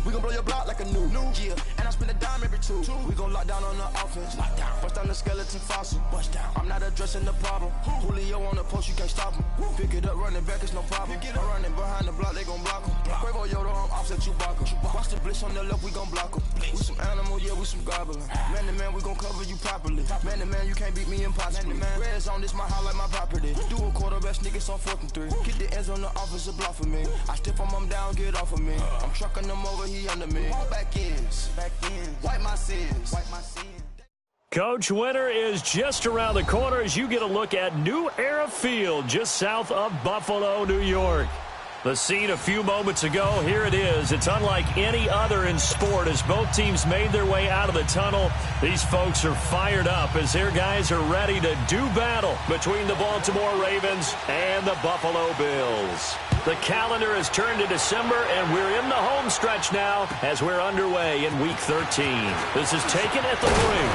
We gon' blow your block like a new. Yeah, and I spend a dime every two. We gon' lock down on the offense. Bust down the skeleton fossil. I'm not addressing the problem. Julio on the post, you can't stop him. Pick it up, running back, it's no problem. I'm running behind the block, they gon' block him. Quavo Yoda, I'm offset Chewbacca. Watch the blitz on the left, we gon' block him. We some animal, yeah, we some goblin. Man to man, we gon' cover you properly. Man to man, you can't beat me impossibly. Red zone, this my highlight, my property. Do a quarterback, niggas on 4th and 3. Get the ends on the offensive block for me. I stiff him down, get off of me. I'm trucking them over, he under me. Back ends, wipe my sins. Coach, winter is just around the corner as you get a look at New Era Field just south of Buffalo, New York. The scene a few moments ago, here it is. It's unlike any other in sport as both teams made their way out of the tunnel. These folks are fired up as their guys are ready to do battle between the Baltimore Ravens and the Buffalo Bills. The calendar has turned to December, and we're in the home stretch now as we're underway in Week 13. This is taken at the wing.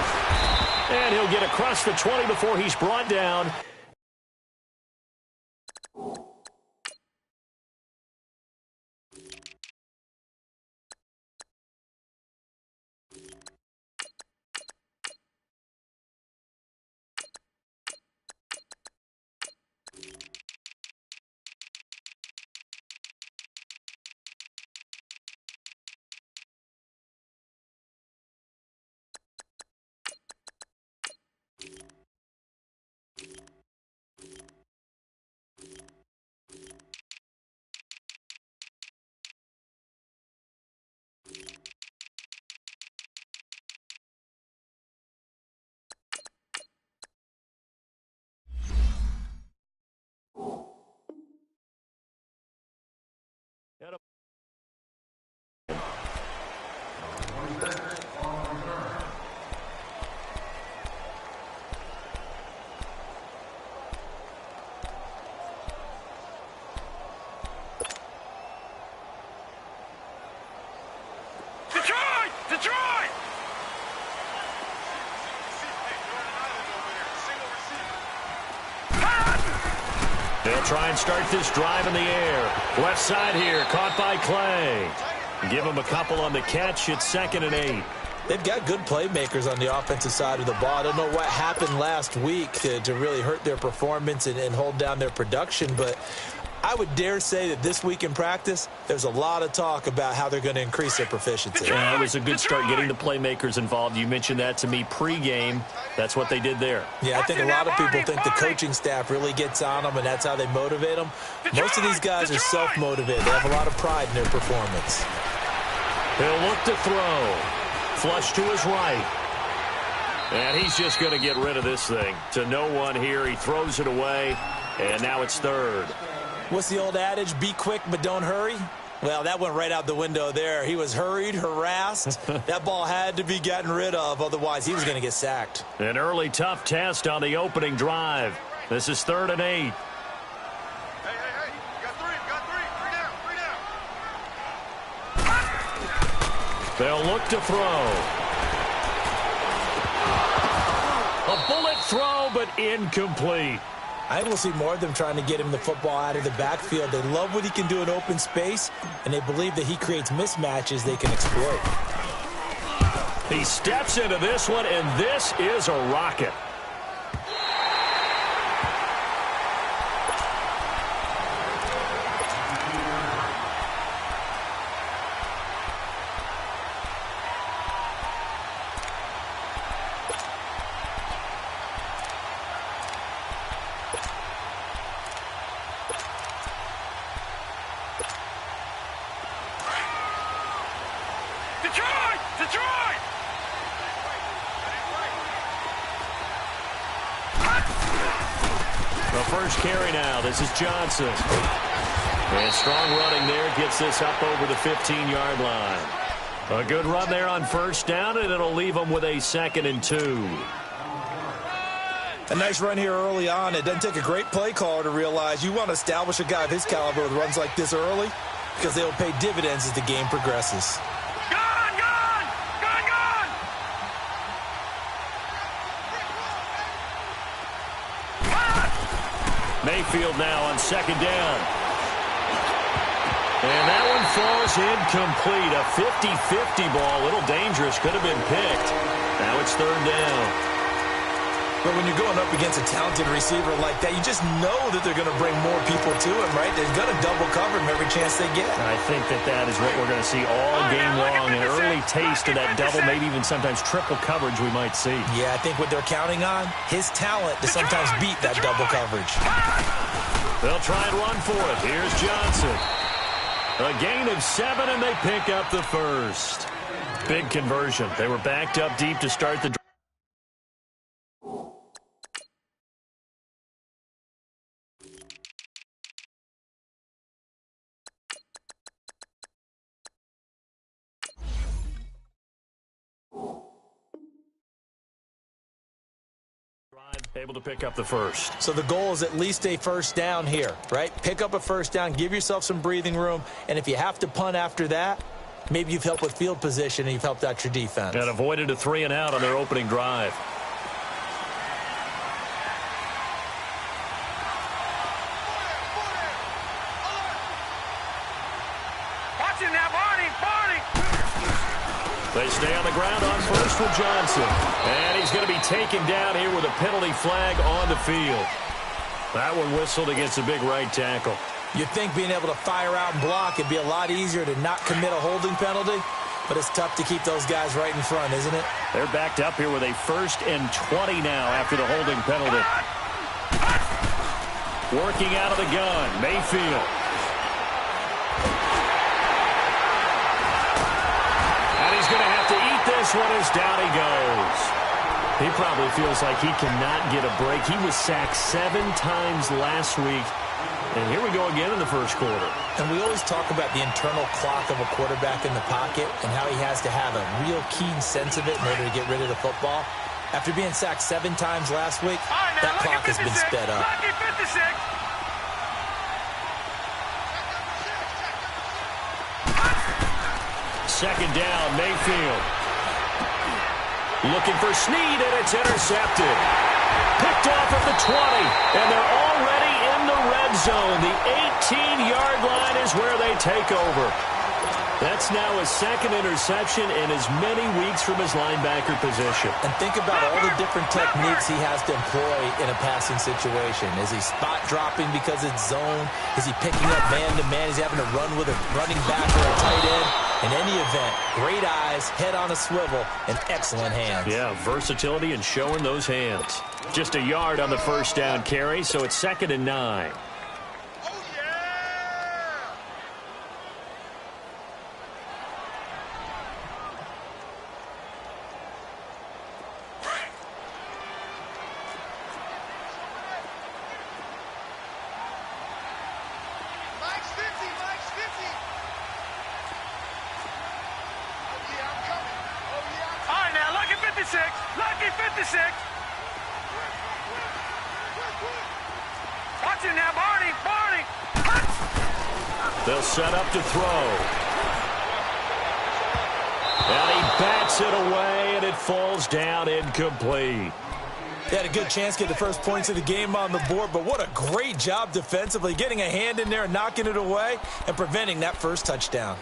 And he'll get across the 20 before he's brought down. Detroit! They'll try and start this drive in the air. Left side here, caught by Clay. Give him a couple on the catch. It's 2nd and 8. They've got good playmakers on the offensive side of the ball. I don't know what happened last week to really hurt their performance and hold down their production, but I would dare say that this week in practice, there's a lot of talk about how they're going to increase their proficiency. Yeah, it was a good start getting the playmakers involved. You mentioned that to me pregame. That's what they did there. Yeah, I think a lot of people think the coaching staff really gets on them, and that's how they motivate them. Most of these guys are self-motivated. They have a lot of pride in their performance. He'll look to throw. Flush to his right. And he's just going to get rid of this thing. To no one here. He throws it away, and now it's 3rd. What's the old adage? Be quick, but don't hurry. Well, that went right out the window there. He was hurried, harassed. That ball had to be gotten rid of, otherwise he was going to get sacked. An early tough test on the opening drive. This is 3rd and 8. Hey, you got three down. They'll look to throw. A bullet throw, but incomplete. I will see more of them trying to get him the football out of the backfield. They love what he can do in open space, and they believe that he creates mismatches they can exploit. He steps into this one, and this is a rocket. Detroit! The first carry now. This is Johnson. And strong running there gets this up over the 15-yard line. A good run there on first down, and it'll leave them with a 2nd and 2. A nice run here early on. It doesn't take a great play caller to realize you want to establish a guy of his caliber with runs like this early because they will pay dividends as the game progresses. Mayfield now on 2nd down. And that one falls incomplete. A 50-50 ball. A little dangerous. Could have been picked. Now it's third down. But when you're going up against a talented receiver like that, you just know that they're going to bring more people to him, right? They're going to double cover him every chance they get. I think that is what we're going to see all game long. An early taste of that double, maybe even sometimes triple coverage we might see. Yeah, I think what they're counting on, his talent to sometimes beat that double coverage. They'll try and run for it. Here's Johnson. A gain of 7, and they pick up the first. Big conversion. They were backed up deep to start the drive. Able to pick up the first. So the goal is at least a first down here, right? Pick up a first down, give yourself some breathing room, and if you have to punt after that, maybe you've helped with field position and you've helped out your defense. And avoided a 3-and-out on their opening drive. Watch him now, Barney! They stay on the ground on first with Johnson. And he's going to be taken down here with a penalty flag on the field. That one whistled against a big right tackle. You'd think being able to fire out and block it'd be a lot easier to not commit a holding penalty, but it's tough to keep those guys right in front, isn't it? They're backed up here with a 1st and 20 now after the holding penalty. Working out of the gun, Mayfield. And he's going to have to eat this one as down he goes. He probably feels like he cannot get a break. He was sacked 7 times last week. And here we go again in the first quarter. And we always talk about the internal clock of a quarterback in the pocket and how he has to have a real keen sense of it in order to get rid of the football. After being sacked 7 times last week, that clock has been sped up. Second down, Mayfield. Looking for Snead, and it's intercepted. Picked off at the 20, and they're already in the red zone. The 18-yard line is where they take over. That's now his 2nd interception in as many weeks from his linebacker position. And think about all the different techniques he has to employ in a passing situation. Is he spot dropping because it's zone? Is he picking up man-to-man? Is he having to run with a running back or a tight end? In any event, great eyes, head on a swivel, and excellent hands. Yeah, versatility and showing those hands. Just a yard on the first down carry, so it's 2nd and 9. Lucky 56. Watch it now, Barney. They'll set up to throw. And he bats it away, and it falls down incomplete. They had a good chance to get the first points of the game on the board, but what a great job defensively, getting a hand in there and knocking it away and preventing that first touchdown.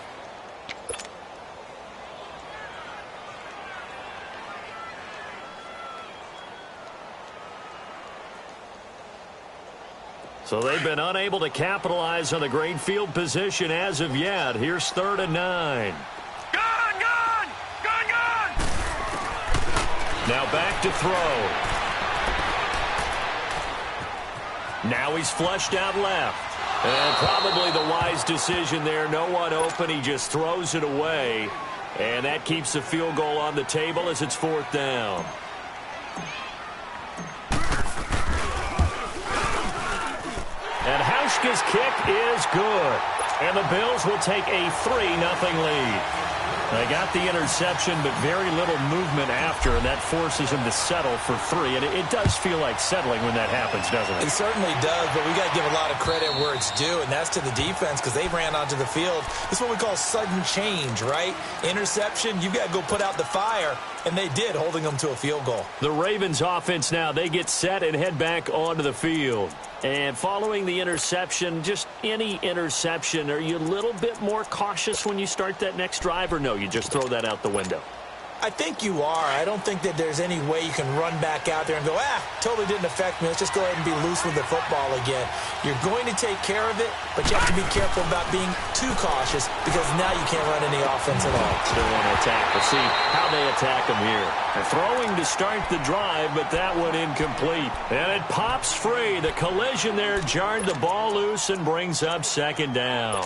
So they've been unable to capitalize on the great field position as of yet. Here's 3rd and 9. Gone! Now back to throw. Now he's flushed out left. And probably the wise decision there. No one open. He just throws it away. And that keeps the field goal on the table as it's 4th down. And Hauschka's kick is good. And the Bills will take a 3-0 lead. They got the interception, but very little movement after, and that forces him to settle for 3. And it does feel like settling when that happens, doesn't it? It certainly does, but we got to give a lot of credit where it's due, and that's to the defense because they ran onto the field. This is what we call sudden change, right? Interception, you've got to go put out the fire, and they did, holding them to a field goal. The Ravens offense now, they get set and head back onto the field. And following the interception, just any interception, are you a little bit more cautious when you start that next drive, or no, you just throw that out the window? I think you are. I don't think that there's any way you can run back out there and go, totally didn't affect me. Let's just go ahead and be loose with the football again. You're going to take care of it, but you have to be careful about being too cautious because now you can't run any offense at all. Still want to attack. We'll see how they attack them here. They're throwing to start the drive, but that one incomplete. And it pops free. The collision there jarred the ball loose and brings up second down.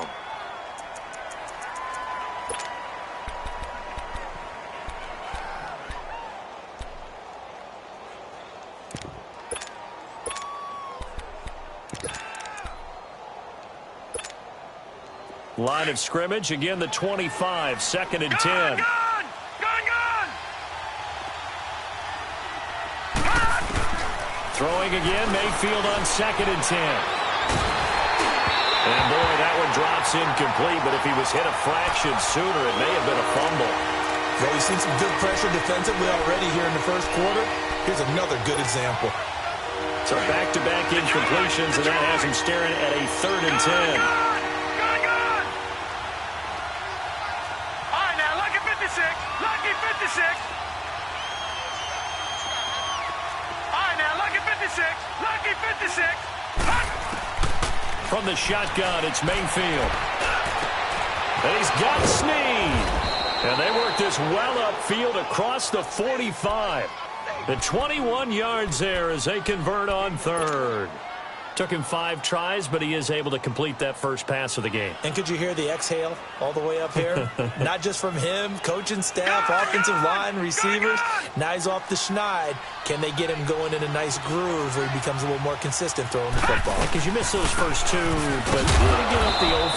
Line of scrimmage, again the 25, second and 10. Gun! Throwing again, Mayfield on second and 10. And boy, that one drops incomplete, but if he was hit a fraction sooner, it may have been a fumble. Well, we've seen some good pressure defensively already here in the first quarter. Here's another good example. So back-to-back incompletions, and that has him staring at a third and 10. Lucky 56. All right, now, lucky 56. Lucky 56. From the shotgun, it's Mayfield. And he's got Snead. And they work this well upfield across the 45. The 21 yards there as they convert on third. Took him 5 tries, but he is able to complete that first pass of the game. And could you hear the exhale all the way up here? Not just from him, coaching staff, offensive line, receivers. Now he's off the schneid. Can they get him going in a nice groove where he becomes a little more consistent throwing the football? Because you miss those first 2, but really get up the 0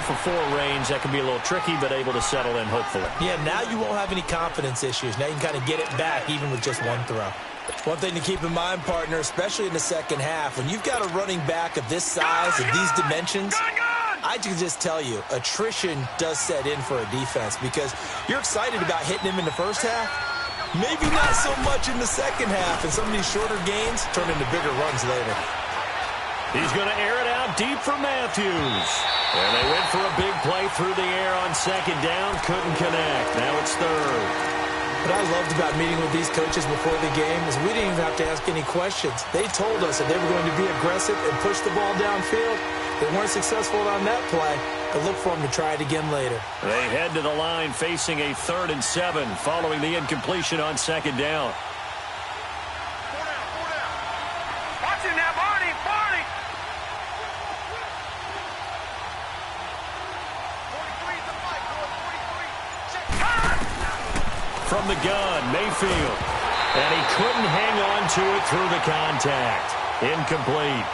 for 4 range. That can be a little tricky, but able to settle in, hopefully. Yeah, now you won't have any confidence issues. Now you can kind of get it back even with just one throw. One thing to keep in mind, partner, especially in the second half, when you've got a running back of this size and these dimensions, I can just tell you, attrition does set in for a defense because you're excited about hitting him in the first half. Maybe not so much in the second half, and some of these shorter gains turn into bigger runs later. He's going to air it out deep for Matthews. And they went for a big play through the air on second down. Couldn't connect. Now it's third. What I loved about meeting with these coaches before the game is we didn't even have to ask any questions. They told us that they were going to be aggressive and push the ball downfield. They weren't successful on that play, but look for them to try it again later. They head to the line facing a 3rd and 7 following the incompletion on second down. Watch him now, Barney. From the gun, Mayfield. And he couldn't hang on to it through the contact. Incomplete.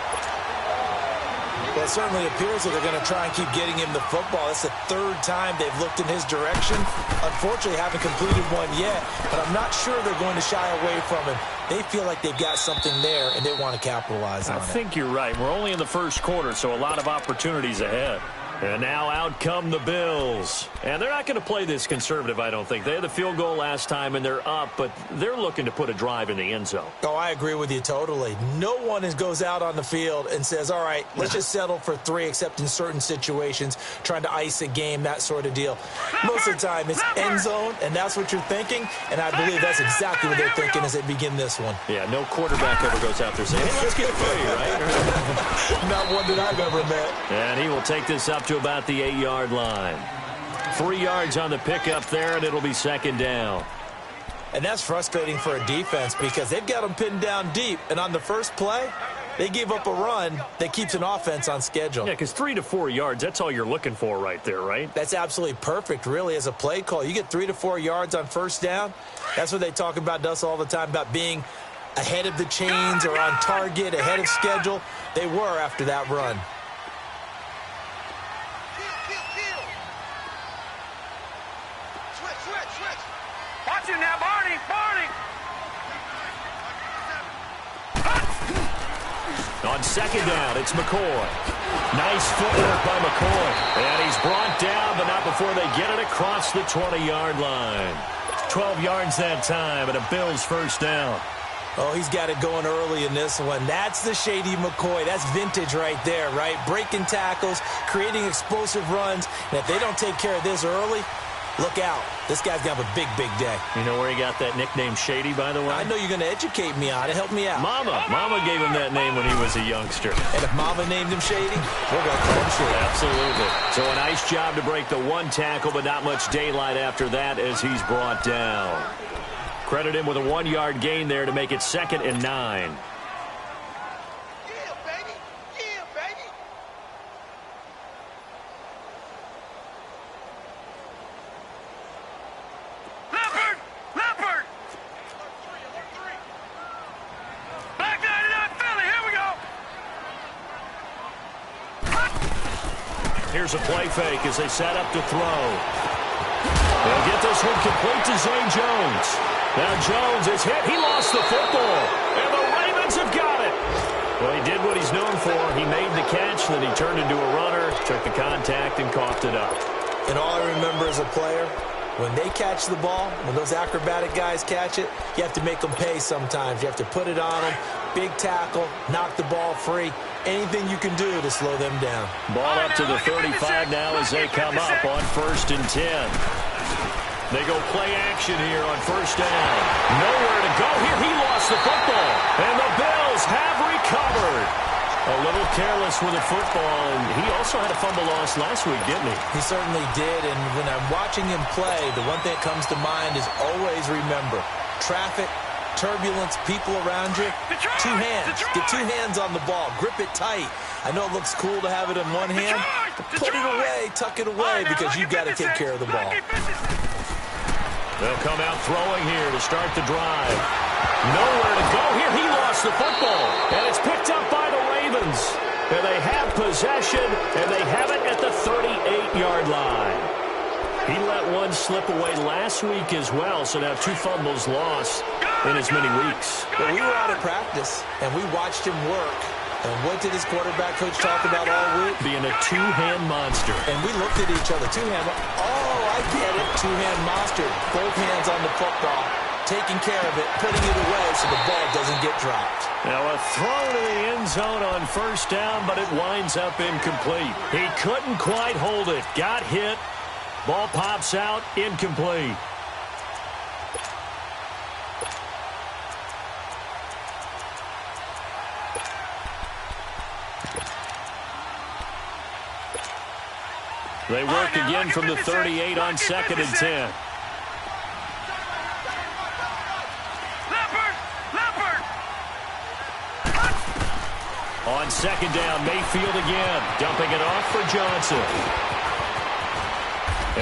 Well, it certainly appears that they're going to try and keep getting him the football. That's the 3rd time they've looked in his direction. Unfortunately, haven't completed one yet, but I'm not sure they're going to shy away from him. They feel like they've got something there, and they want to capitalize on it. I think you're right. We're only in the first quarter, so a lot of opportunities ahead. And now out come the Bills. And they're not going to play this conservative, I don't think. They had the field goal last time, and they're up, but they're looking to put a drive in the end zone. Oh, I agree with you totally. No one goes out on the field and says, all right, let's just settle for 3, except in certain situations, trying to ice a game, that sort of deal. Most of the time, it's end zone, and that's what you're thinking, and I believe that's exactly what they're thinking as they begin this one. Yeah, no quarterback ever goes out there saying, hey, let's get 3, right? Not one that I've ever met. And he will take this up to about the 8-yard line. 3 yards on the pickup there, and it'll be second down. And that's frustrating for a defense because they've got them pinned down deep, and on the first play, they give up a run that keeps an offense on schedule. Yeah, because 3 to 4 yards, that's all you're looking for right there, right? That's absolutely perfect, really, as a play call. You get 3 to 4 yards on first down. That's what they talk about us all the time, about being ahead of the chains or on target, ahead of schedule. They were after that run. Watch him now, Barney. On second down, it's McCoy. Nice footwork by McCoy. And he's brought down, but not before they get it across the 20-yard line. 12 yards that time, and a Bills first down. Oh, he's got it going early in this one. That's the Shady McCoy. That's vintage right there, right? Breaking tackles, creating explosive runs. And if they don't take care of this early, look out. This guy's going to have a big, big day. You know where he got that nickname Shady, by the way? I know you're going to educate me on it. Help me out. Mama gave him that name when he was a youngster. And if Mama named him Shady, we're going to call him Shady. Absolutely. So a nice job to break the one tackle, but not much daylight after that as he's brought down. Credit him with a 1-yard gain there to make it 2nd and 9. Yeah, baby. Yeah, baby. Leopard. Alert 3. Back 99 Philly. Here we go. Here's a play fake as they set up to throw. They'll get this one complete to Zay Jones. Now Jones is hit. He lost the football. And the Ravens have got it. Well, he did what he's known for. He made the catch, then he turned into a runner, took the contact, and coughed it up. And all I remember as a player, when they catch the ball, when those acrobatic guys catch it, you have to make them pay sometimes. You have to put it on them. Big tackle, knock the ball free. Anything you can do to slow them down. Ball up to the 35 now as they come up on 1st and 10. They go play action here on 1st down. Nowhere to go here. He lost the football. And the Bills have recovered. A little careless with the football. And he also had a fumble loss last week, didn't he? He certainly did. And when I'm watching him play, the one thing that comes to mind is always remember, traffic, turbulence, people around you, two hands. Get two hands on the ball. Grip it tight. I know it looks cool to have it in one hand, but put it away, tuck it away, because you've got to take care of the ball. They'll come out throwing here to start the drive. Nowhere to go here. He lost the football, and it's picked up by the Ravens. And they have possession, and they have it at the 38-yard line. He let one slip away last week as well, so now 2 fumbles lost in as many weeks. But we were out of practice, and we watched him work. And what did his quarterback coach talk about all week? Being a two-hand monster. And we looked at each other. Two-hand. Oh, I get it. Two-hand monster. Both hands on the football. Taking care of it. Putting it away so the ball doesn't get dropped. Now a throw to the end zone on 1st down, but it winds up incomplete. He couldn't quite hold it. Got hit. Ball pops out. Incomplete. They work again from the 38 on 2nd and 10. On 2nd down, Mayfield again, dumping it off for Johnson.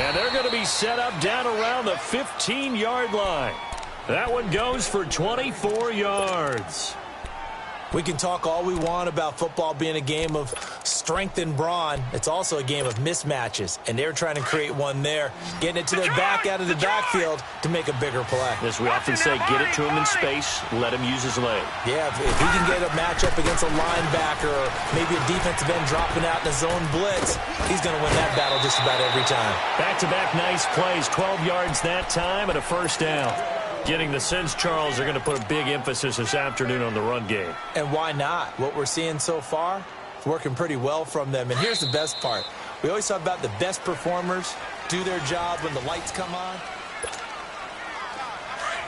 And they're going to be set up down around the 15-yard line. That one goes for 24 yards. We can talk all we want about football being a game of strength and brawn. It's also a game of mismatches, and they're trying to create one there, getting it to their back out of the backfield to make a bigger play. As we often say, get it to him in space, let him use his leg. Yeah, if he can get a matchup against a linebacker or maybe a defensive end dropping out in a zone blitz, he's going to win that battle just about every time. Back-to-back nice plays, 12 yards that time and a 1st down. Getting the sense, Charles, they're going to put a big emphasis this afternoon on the run game. And why not? What we're seeing so far, it's working pretty well from them. And here's the best part. We always talk about the best performers do their job when the lights come on.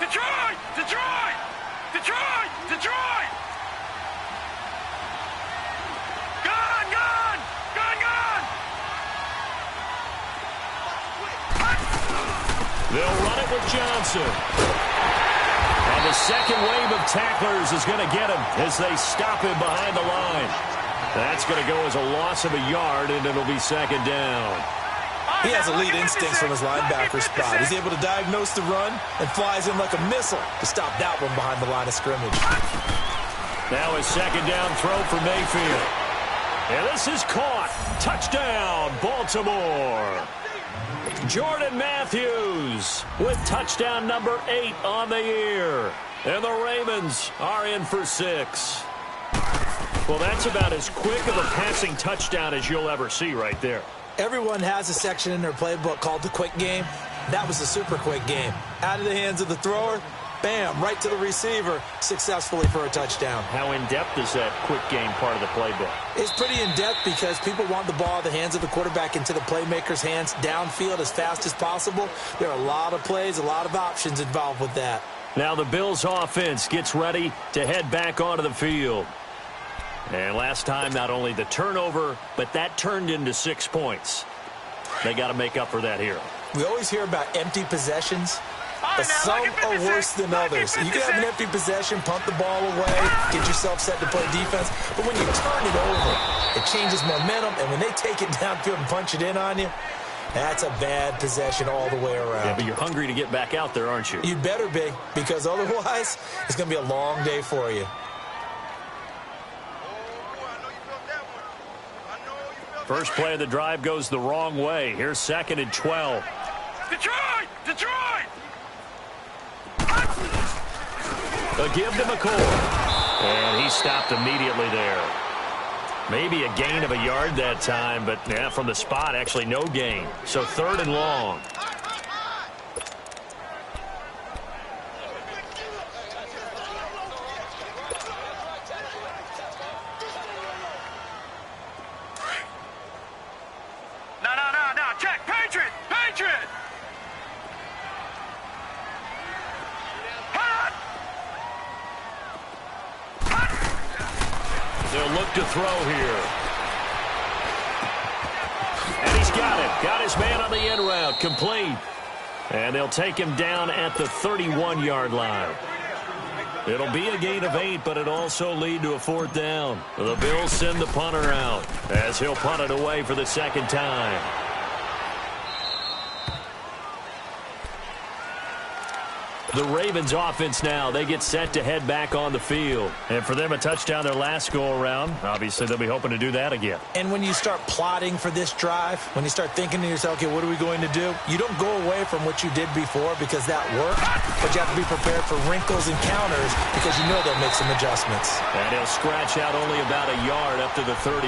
Detroit! Detroit! Detroit! Detroit! Gone! Gone! Gone! Gone! They'll run it with Johnson. And the second wave of tacklers is going to get him as they stop him behind the line. That's going to go as a loss of a yard, and it'll be 2nd down. He has elite instincts from his linebacker spot. He's able to diagnose the run and flies in like a missile to stop that one behind the line of scrimmage. Now a 2nd down throw for Mayfield. And this is caught. Touchdown, Baltimore. Jordan Matthews with touchdown number 8 on the year. And the Ravens are in for 6. Well, that's about as quick of a passing touchdown as you'll ever see right there. Everyone has a section in their playbook called the quick game. That was the super quick game. Out of the hands of the thrower, bam, right to the receiver, successfully for a touchdown. How in-depth is that quick game part of the playbook? It's pretty in-depth because people want the ball in the hands of the quarterback into the playmaker's hands downfield as fast as possible. There are a lot of plays, a lot of options involved with that. Now the Bills offense gets ready to head back onto the field. And last time, not only the turnover, but that turned into 6 points. They got to make up for that here. We always hear about empty possessions, but some are worse than others. You can have an empty possession, pump the ball away, get yourself set to play defense, but when you turn it over, it changes momentum, and when they take it downfield and punch it in on you, that's a bad possession all the way around. Yeah, but you're hungry to get back out there, aren't you? You better be, because otherwise, it's going to be a long day for you. First play of the drive goes the wrong way. Here's 2nd and 12. Detroit! Detroit! A give to McCoy. And he stopped immediately there. Maybe a gain of a yard that time, but yeah, from the spot, actually no gain. So 3rd and long. No. Check. Patriot! Patriot! They'll look to throw here. And he's got it. Got his man on the end route. Complete. And they'll take him down at the 31-yard line. It'll be a gain of 8, but it'll also lead to a 4th down. The Bills send the punter out as he'll punt it away for the 2nd time. The Ravens offense now, they get set to head back on the field. And for them, a touchdown their last go-around. Obviously, they'll be hoping to do that again. And when you start plotting for this drive, when you start thinking to yourself, okay, what are we going to do? You don't go away from what you did before because that worked, but you have to be prepared for wrinkles and counters because you know they'll make some adjustments. And he'll scratch out only about a yard up to the 32.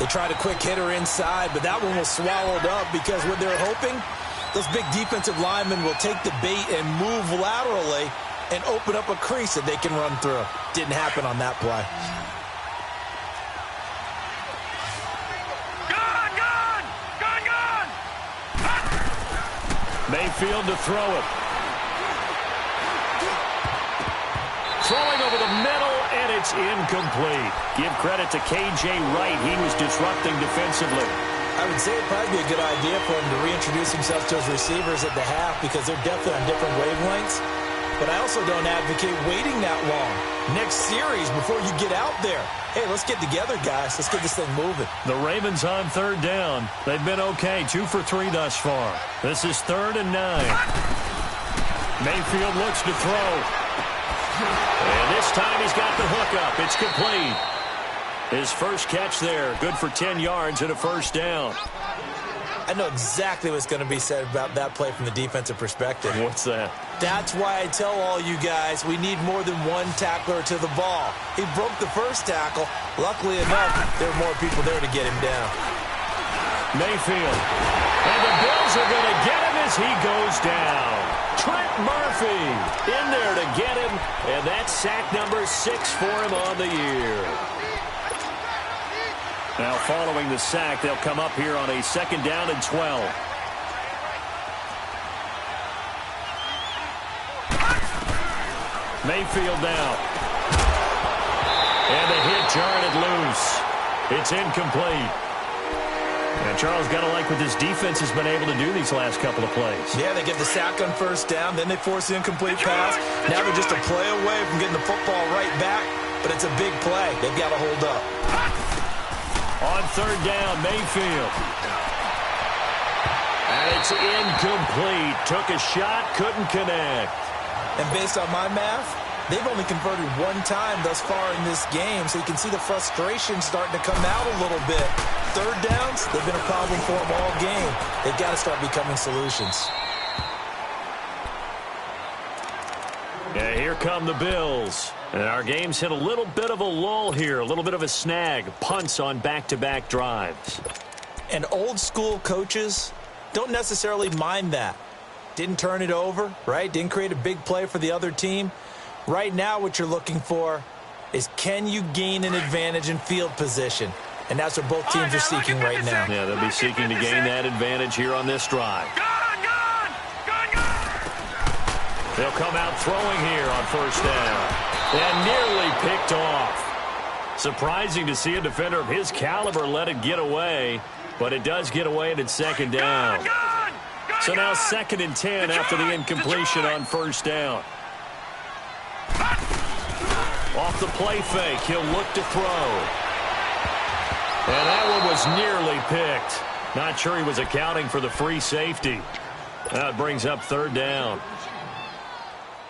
They tried a quick hitter inside, but that one was swallowed up because what they're hoping, those big defensive linemen will take the bait and move laterally and open up a crease that they can run through. Didn't happen on that play. Gone! Mayfield to throw it. Throwing over the middle, and it's incomplete. Give credit to K.J. Wright. He was disrupting defensively. I would say it'd probably be a good idea for him to reintroduce himself to his receivers at the half because they're definitely on different wavelengths. But I also don't advocate waiting that long. Next series before you get out there. Hey, let's get together, guys. Let's get this thing moving. The Ravens on 3rd down. They've been okay, 2 for 3 thus far. This is 3rd and 9. Mayfield looks to throw. And this time he's got the hook up. It's complete. His first catch there, good for 10 yards and a 1st down. I know exactly what's going to be said about that play from the defensive perspective. What's that? That's why I tell all you guys we need more than one tackler to the ball. He broke the first tackle. Luckily enough, there were more people there to get him down. Mayfield. And the Bills are going to get him as he goes down. Trent Murphy in there to get him, and that's sack number 6 for him on the year. Now, following the sack, they'll come up here on a 2nd down and 12. Mayfield now. And the hit jarred it loose. It's incomplete. And Charles, got to like what this defense has been able to do these last couple of plays. Yeah, they get the sack on 1st down, then they force the incomplete pass. Now they're just a play away from getting the football right back, but it's a big play. They've got to hold up. On 3rd down, Mayfield. And it's incomplete. Took a shot, couldn't connect. And based on my math, they've only converted 1 time thus far in this game, so you can see the frustration starting to come out a little bit. 3rd downs, they've been a problem for them all game. They've got to start becoming solutions. Yeah, here come the Bills. And our game's hit a little bit of a lull here, a little bit of a snag. Punts on back-to-back drives. And old-school coaches don't necessarily mind that. Didn't turn it over, right? Didn't create a big play for the other team. Right now what you're looking for is, can you gain an advantage in field position? And that's what both teams are seeking right now. Yeah, they'll be seeking to gain that advantage here on this drive. They'll come out throwing here on first down. And nearly picked off. Surprising to see a defender of his caliber let it get away, but it does get away and it's second down. So now 2nd and 10 after the incompletion on first down. Off the play fake, he'll look to throw. And that one was nearly picked. Not sure he was accounting for the free safety. That brings up 3rd down.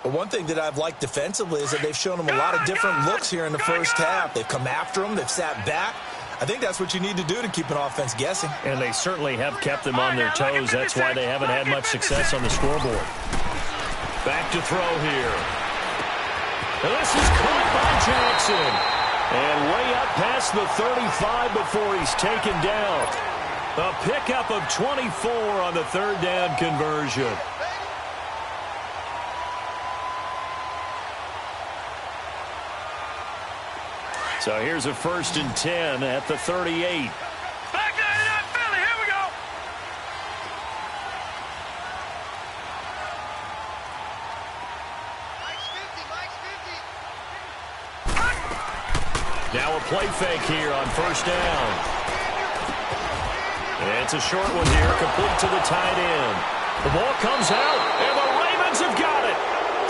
But one thing that I've liked defensively is that they've shown him a lot of different looks here in the first half. They've come after him. They've sat back. I think that's what you need to do to keep an offense guessing. And they certainly have kept them on their toes. That's why they haven't had much success on the scoreboard. Back to throw here. And this is caught by Jackson. And way up past the 35 before he's taken down. A pickup of 24 on the 3rd down conversion. So here's a 1st and 10 at the 38. Back 99 Philly, here we go. Now a play fake here on first down. And it's a short one here, complete to the tight end. The ball comes out, and the Ravens have got it.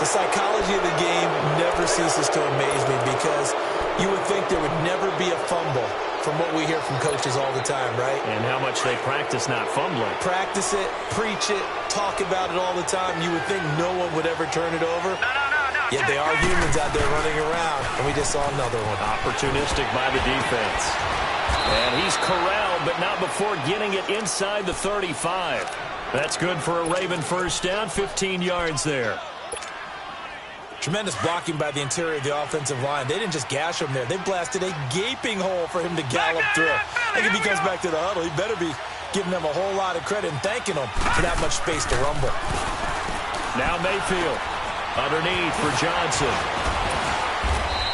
The psychology of the game never ceases to amaze me, because you would think there would never be a fumble from what we hear from coaches all the time, right? And how much they practice not fumbling. Practice it, preach it, talk about it all the time. You would think no one would ever turn it over. No. Yet they are humans out there running around, and we just saw another one. Opportunistic by the defense. And he's corralled, but not before getting it inside the 35. That's good for a Raven first down, 15 yards there. Tremendous blocking by the interior of the offensive line. They didn't just gash him there. They blasted a gaping hole for him to gallop through. I think if he comes back to the huddle, he better be giving them a whole lot of credit and thanking them for that much space to rumble. Now Mayfield underneath for Johnson.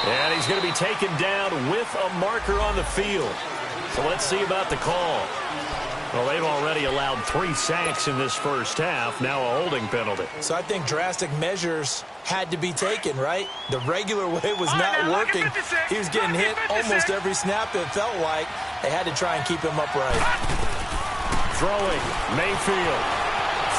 And he's going to be taken down with a marker on the field. So let's see about the call. Well, they've already allowed 3 sacks in this first half. Now a holding penalty. So I think drastic measures had to be taken, right? The regular way was not working. He was getting hit almost every snap, it felt like. They had to try and keep him upright. Throwing, Mayfield.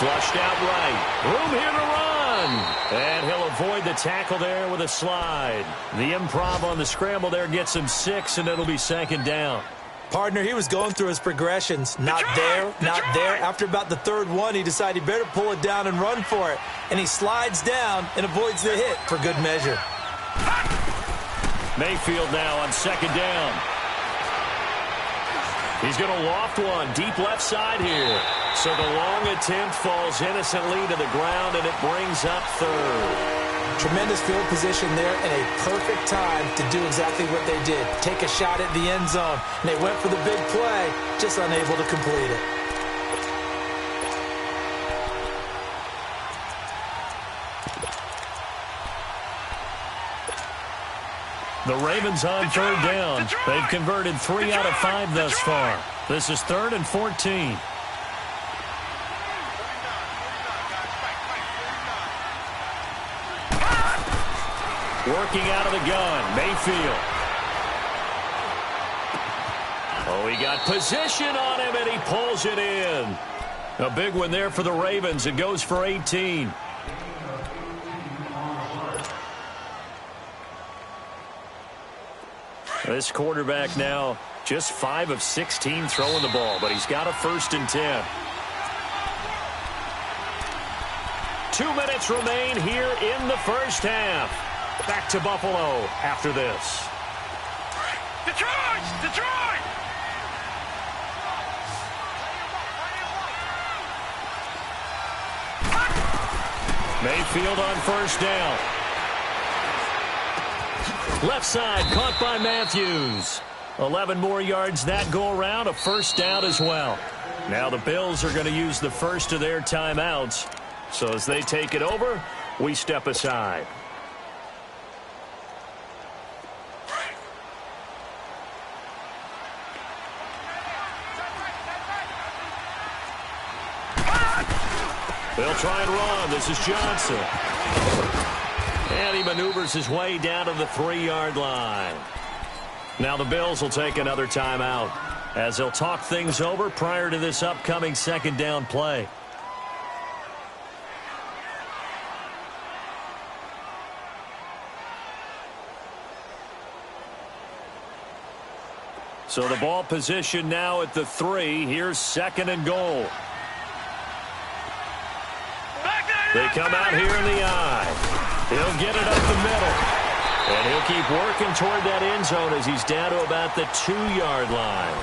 Flushed out right. Room here to run. And he'll avoid the tackle there with a slide. The improv on the scramble there gets him 6, and it'll be 2nd down. Partner, he was going through his progressions. Not there, not there. After about the 3rd one, he decided he better pull it down and run for it. And he slides down and avoids the hit for good measure. Mayfield now on 2nd down. He's going to loft one deep left side here. So the long attempt falls innocently to the ground, and it brings up 3rd. Tremendous field position there and a perfect time to do exactly what they did. Take a shot at the end zone. And they went for the big play, just unable to complete it. The Ravens on 3rd down. They've converted 3 out of 5 thus far. This is 3rd and 14. Working out of the gun, Mayfield. Oh, he got position on him, and he pulls it in. A big one there for the Ravens. It goes for 18. This quarterback now just 5 of 16 throwing the ball, but he's got a 1st and 10. 2 minutes remain here in the first half. Back to Buffalo after this. Detroit! Mayfield on 1st down. Left side caught by Matthews. 11 more yards that go around, a 1st down as well. Now the Bills are going to use the first of their timeouts. So as they take it over, we step aside. They'll try and run. This is Johnson. And he maneuvers his way down to the 3-yard line. Now the Bills will take another timeout as they'll talk things over prior to this upcoming second down play. So the ball position now at the 3. Here's second and goal. They come out here in the I. He'll get it up the middle. And he'll keep working toward that end zone as he's down to about the 2-yard line.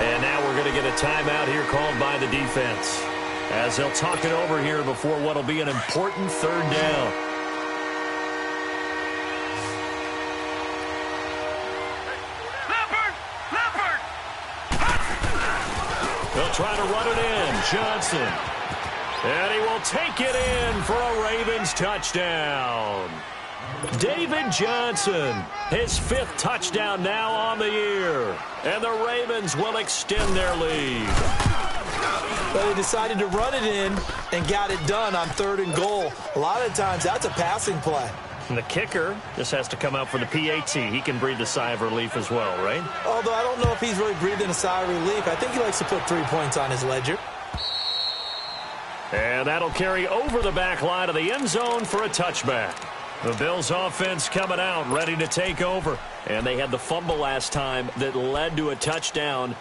And now we're going to get a timeout here called by the defense as they'll talk it over here before what will be an important third down. They'll try to run it in. Johnson. And he will take it in for a Ravens touchdown. David Johnson, his 5th touchdown now on the year. And the Ravens will extend their lead. Well, they decided to run it in and got it done on 3rd and goal. A lot of times that's a passing play. And the kicker just has to come out for the PAT. He can breathe a sigh of relief as well, right? Although I don't know if he's really breathing a sigh of relief. I think he likes to put 3 points on his ledger. And that'll carry over the back line of the end zone for a touchback. The Bills offense coming out, ready to take over. And they had the fumble last time that led to a touchdown.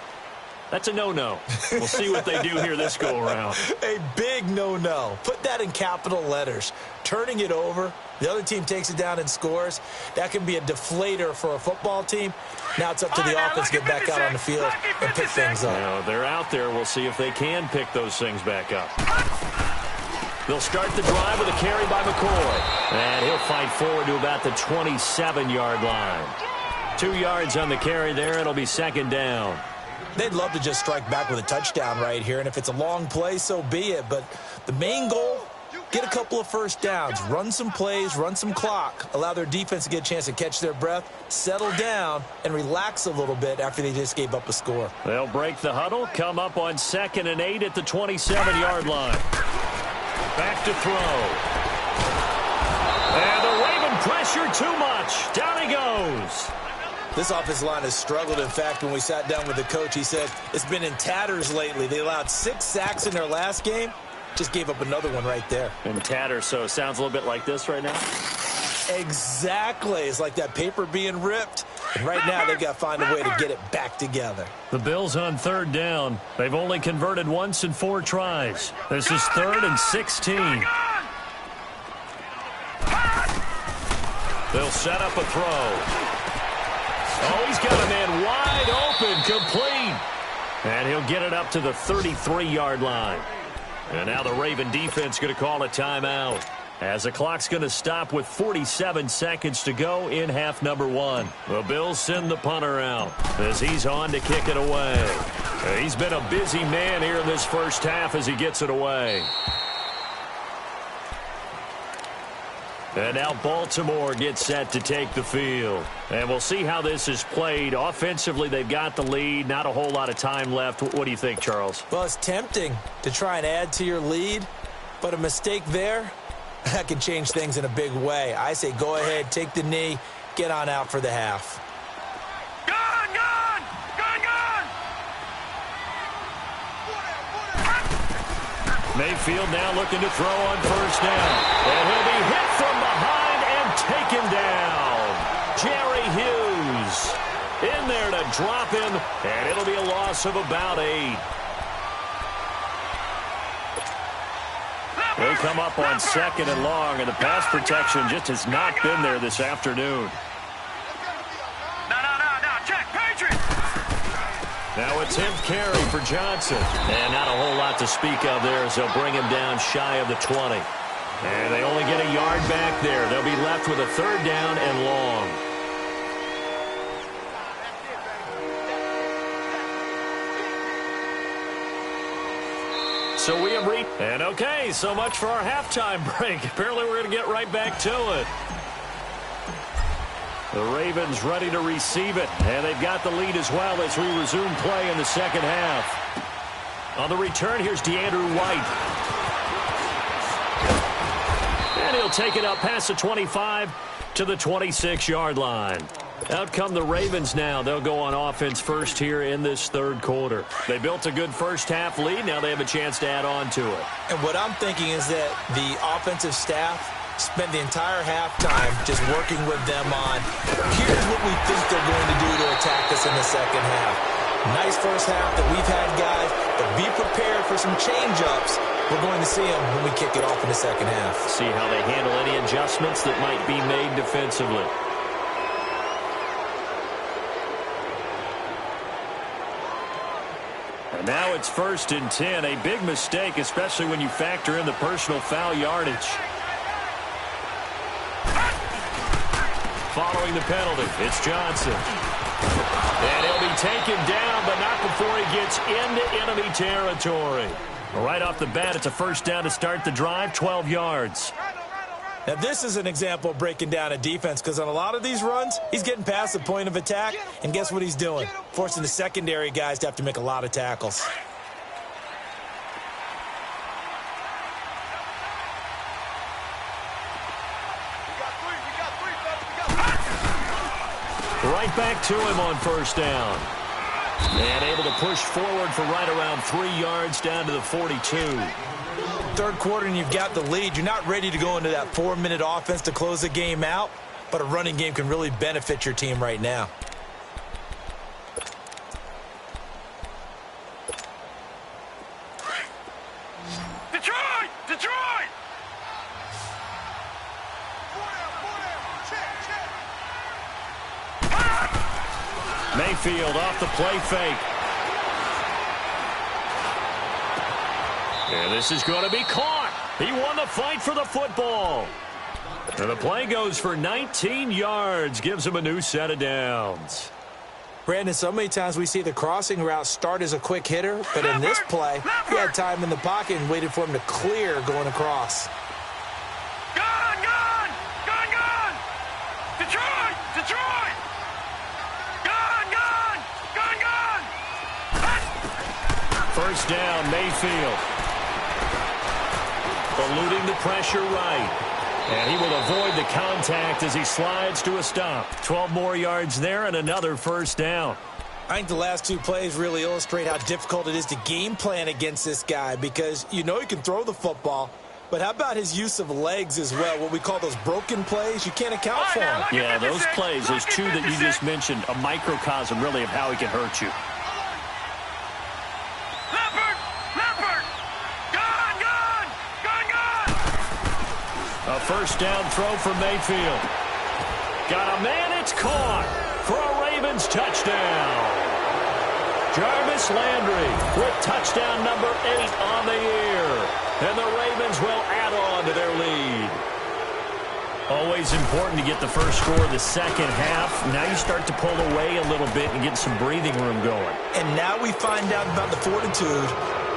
That's a no-no. We'll see what they do here this go-around. A big no-no. Put that in capital letters. Turning it over, the other team takes it down and scores. That can be a deflator for a football team. Now it's up to the offense to get back out on the field and pick things up. Now, they're out there. We'll see if they can pick those things back up. They'll start the drive with a carry by McCoy. And he'll fight forward to about the 27-yard line. 2 yards on the carry there. It'll be second down. They'd love to just strike back with a touchdown right here. And if it's a long play, so be it. But the main goal, get a couple of first downs. Run some plays, run some clock. Allow their defense to get a chance to catch their breath, settle down, and relax a little bit after they just gave up a score. They'll break the huddle, come up on 2nd and 8 at the 27-yard line. Back to throw. And the Raven pressure too much. Down he goes. This offensive line has struggled. In fact, when we sat down with the coach, he said it's been in tatters lately. They allowed 6 sacks in their last game. Just gave up another one right there. In tatters, so it sounds a little bit like this right now? Exactly. It's like that paper being ripped. And right now, they've got to find a way to get it back together. The Bills on 3rd down. They've only converted once in 4 tries. This is 3rd and 16. They'll set up a throw. Oh, he's got a man wide open, complete. And he'll get it up to the 33-yard line. And now the Raven defense going to call a timeout as the clock's going to stop with 47 seconds to go in half number 1. The Bills send the punter out as he's on to kick it away. He's been a busy man here in this first half as he gets it away. And now Baltimore gets set to take the field. And we'll see how this is played. Offensively, they've got the lead. Not a whole lot of time left. What do you think, Charles? Well, it's tempting to try and add to your lead, but a mistake there, that can change things in a big way. I say go ahead, take the knee, get on out for the half. Mayfield now looking to throw on first down. And he'll be hit from behind and taken down. Jerry Hughes in there to drop him, and it'll be a loss of about 8. They come up on 2nd and long, and the pass protection just has not been there this afternoon. Now attempt carry for Johnson. And not a whole lot to speak of there as they'll bring him down shy of the 20. And they only get a yard back there. They'll be left with a 3rd down and long. So we have reached. And okay, so much for our halftime break. Apparently we're going to get right back to it. The Ravens ready to receive it. And they've got the lead as well as we resume play in the second half. On the return, here's DeAndrew White. And he'll take it up past the 25 to the 26-yard line. Out come the Ravens now. They'll go on offense first here in this third quarter. They built a good first-half lead. Now they have a chance to add on to it. And what I'm thinking is that the offensive staff spent the entire halftime just working with them on, here's what we think they're going to do to attack us in the second half. Nice first half that we've had, guys, but be prepared for some change-ups. We're going to see them when we kick it off in the second half. See how they handle any adjustments that might be made defensively. And now it's 1st and 10. A big mistake, especially when you factor in the personal foul yardage. Following the penalty, it's Johnson. And he'll be taken down, but not before he gets into enemy territory. Right off the bat, it's a first down to start the drive, 12 yards. Now, this is an example of breaking down a defense because on a lot of these runs, he's getting past the point of attack, and guess what he's doing? Forcing the secondary guys to have to make a lot of tackles. Right back to him on first down. And able to push forward for right around 3 yards down to the 42. Third quarter and you've got the lead. You're not ready to go into that 4-minute offense to close the game out, but a running game can really benefit your team right now. Detroit! Detroit! Mayfield off the play fake. And this is going to be caught. He won the fight for the football. And the play goes for 19 yards. Gives him a new set of downs. Brandon, so many times we see the crossing route start as a quick hitter, but in this play, he had time in the pocket and waited for him to clear going across. Gone! Gone! Gone! Gone! Detroit! Detroit! Gone! Gone! Gone! Gone! First down, Mayfield. Eluding the pressure right. And he will avoid the contact as he slides to a stop. 12 more yards there and another first down. I think the last two plays really illustrate how difficult it is to game plan against this guy because you know he can throw the football, but how about his use of legs as well, what we call those broken plays? You can't account for them. Yeah, those plays, those two that you just mentioned, a microcosm really of how he can hurt you. A first down throw for Mayfield. Got a man, it's caught for a Ravens touchdown. Jarvis Landry with touchdown number 8 on the year. And the Ravens will add on to their lead. Always important to get the first score of the second half. Now you start to pull away a little bit and get some breathing room going. And now we find out about the fortitude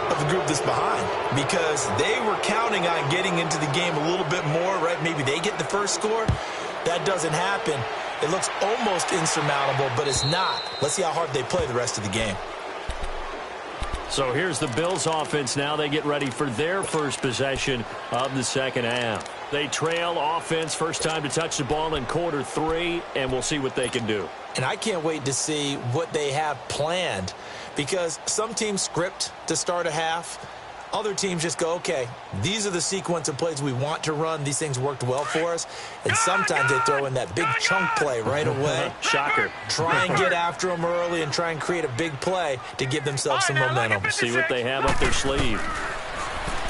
of the group that's behind because they were counting on getting into the game a little bit more, right? Maybe they get the first score. That doesn't happen. It looks almost insurmountable, but it's not. Let's see how hard they play the rest of the game. So here's the Bills offense now. They get ready for their first possession of the second half. They trail offense, first time to touch the ball in quarter 3, and we'll see what they can do. And I can't wait to see what they have planned because some teams script to start a half. Other teams just go, okay, these are the sequence of plays we want to run. These things worked well for us. And sometimes they throw in that big chunk play right away. Shocker. Try and get after them early and try and create a big play to give themselves some momentum. See what they have up their sleeve.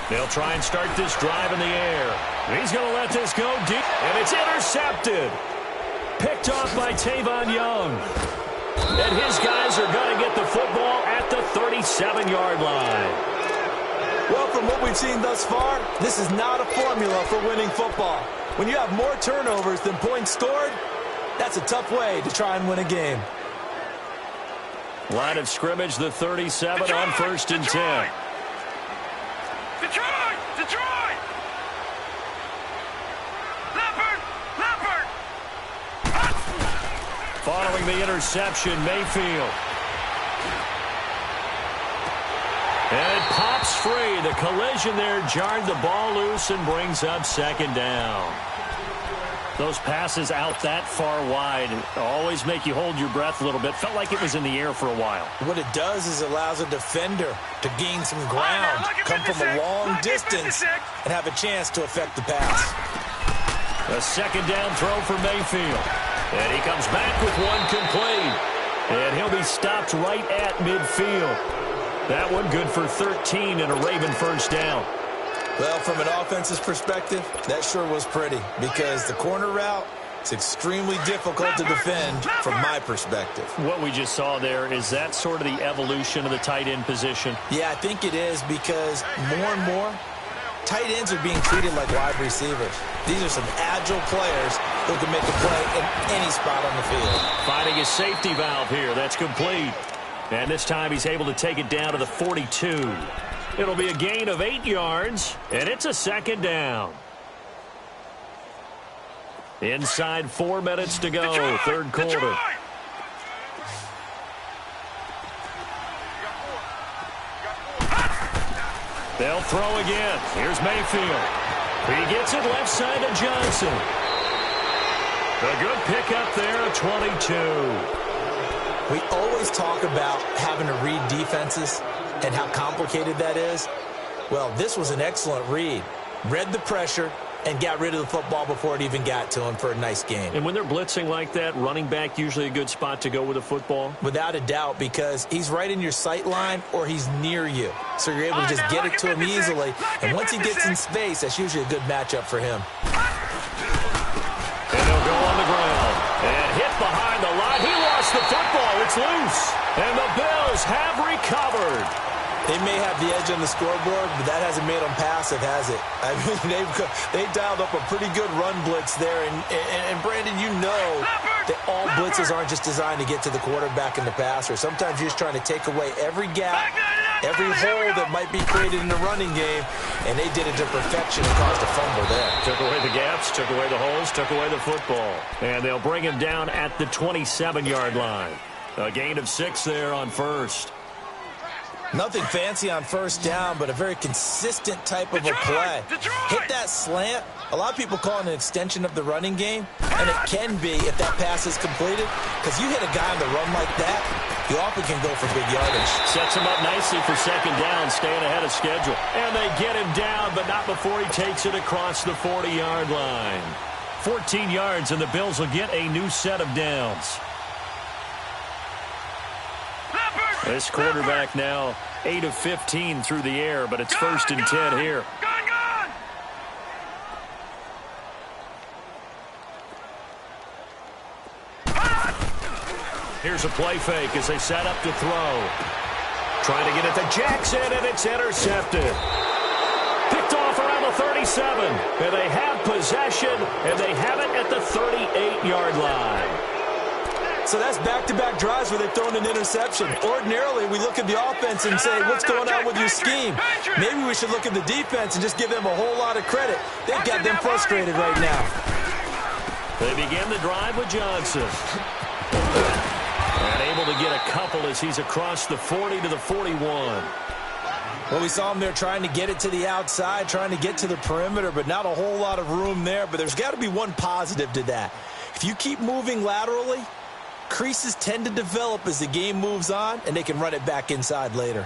They'll try and start this drive in the air. He's going to let this go deep, and it's intercepted. Picked off by Tavon Young. And his guys are going to get the football at the 37-yard line. Well, from what we've seen thus far, this is not a formula for winning football. When you have more turnovers than points scored, that's a tough way to try and win a game. Line of scrimmage, the 37 on 1st and 10. Detroit! Leopard! Leopard! Following the interception, Mayfield. And it pops free. The collision there jarred the ball loose and brings up second down. Those passes out that far wide always make you hold your breath a little bit. Felt like it was in the air for a while. What it does is allows a defender to gain some ground, come from a long distance, and have a chance to affect the pass. A second down throw for Mayfield. And he comes back with one complete. And he'll be stopped right at midfield. That one good for 13 and a Raven first down. Well, from an offensive perspective, that sure was pretty because the corner route is extremely difficult to defend from my perspective. What we just saw there, is that sort of the evolution of the tight end position? Yeah, I think it is because more and more, tight ends are being treated like wide receivers. These are some agile players who can make a play in any spot on the field. Finding his safety valve here. That's complete. And this time he's able to take it down to the 42. It'll be a gain of 8 yards, and it's a second down. Inside 4 minutes to go, Detroit! third quarter. Detroit! They'll throw again. Here's Mayfield. He gets it left side to Johnson. A good pickup there at 22. We always talk about having to read defenses and how complicated that is. Well, this was an excellent read. Read the pressure and got rid of the football before it even got to him for a nice gain. And when they're blitzing like that, running back usually a good spot to go with a football? Without a doubt, because he's right in your sight line or he's near you. So you're able to just get it to him easily. And once he gets in space, that's usually a good matchup for him. And they'll go on the ground. And hit behind the line. He lost the football. It's loose. And the Bills have recovered. They may have the edge on the scoreboard, but that hasn't made them passive, has it? I mean, they dialed up a pretty good run blitz there. And Brandon, you know that all blitzes aren't just designed to get to the quarterback and the passer. Sometimes you're just trying to take away every gap, every hole that might be created in the running game, and they did it to perfection and caused a fumble there. Took away the gaps, took away the holes, took away the football. And they'll bring him down at the 27-yard line. A gain of 6 there on first. Nothing fancy on first down, but a very consistent type of a play. Hit that slant. A lot of people call it an extension of the running game, and it can be if that pass is completed, because you hit a guy on the run like that, you often can go for big yardage. Sets him up nicely for second down, staying ahead of schedule. And they get him down, but not before he takes it across the 40-yard line. 14 yards, and the Bills will get a new set of downs. This quarterback now 8 of 15 through the air, but it's first and 10 here. Gone! Here's a play fake as they set up to throw. Trying to get it to Jackson, and it's intercepted. Picked off around the 37. And they have possession, and they have it at the 38-yard line. So that's back-to-back drives where they've thrown an interception. Ordinarily, we look at the offense and say, what's going on with your scheme? Maybe we should look at the defense and just give them a whole lot of credit. They've got them frustrated right now. They begin the drive with Johnson. And able to get a couple as he's across the 40 to the 41. Well, we saw him there trying to get it to the outside, trying to get to the perimeter, but not a whole lot of room there. But there's got to be one positive to that. If you keep moving laterally, creases tend to develop as the game moves on, and they can run it back inside later.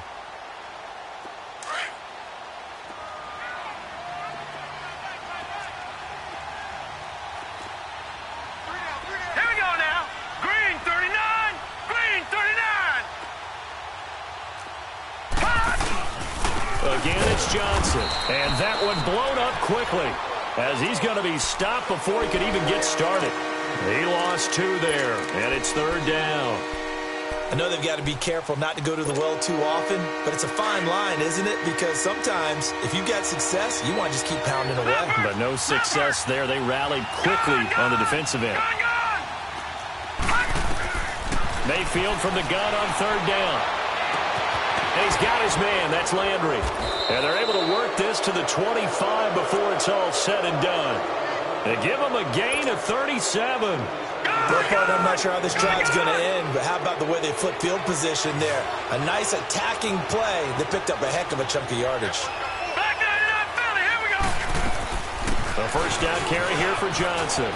Here we go now. Green 39. Green 39. Again, it's Johnson. And that one blown up quickly as he's going to be stopped before he could even get started. He lost 2 there, and it's third down. I know they've got to be careful not to go to the well too often, but it's a fine line, isn't it? Because sometimes, if you've got success, you want to just keep pounding away. But no success there. They rallied quickly on the defensive end. Mayfield from the gun on third down. And he's got his man. That's Landry. And they're able to work this to the 25 before it's all said and done. They give him a gain of 37. Well, partner, I'm not sure how this drive's going to end, but how about the way they flip field position there? A nice attacking play. They picked up a heck of a chunk of yardage. Back 99 Philly, here we go. A first down carry here for Johnson.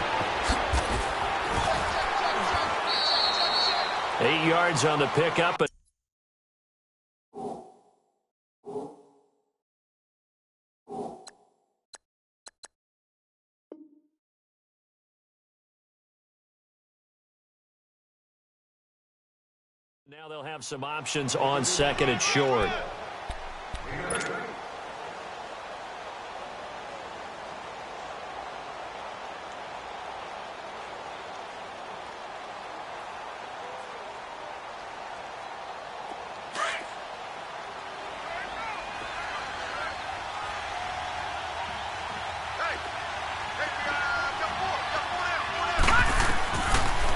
8 yards on the pickup. Now they'll have some options on second and short.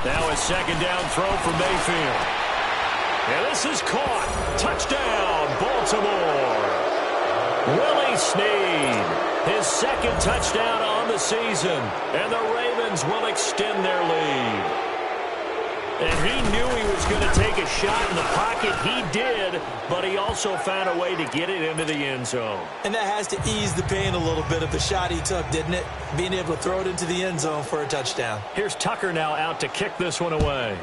Now a second down throw for Mayfield. And this is caught. Touchdown, Baltimore. Willie Snead, his second touchdown on the season. And the Ravens will extend their lead. And he knew he was going to take a shot in the pocket. He did, but he also found a way to get it into the end zone. And that has to ease the pain a little bit of the shot he took, didn't it? Being able to throw it into the end zone for a touchdown. Here's Tucker now out to kick this one away.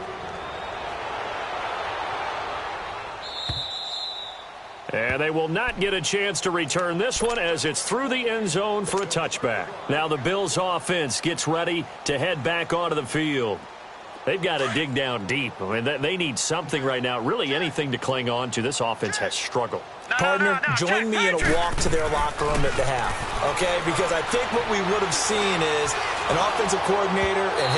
And they will not get a chance to return this one as it's through the end zone for a touchback. Now the Bills offense gets ready to head back onto the field. They've got to dig down deep. I mean, they need something right now, really anything to cling on to. This offense has struggled. Partner, join me in a walk to their locker room at the half, okay? Because I think what we would have seen is an offensive coordinator and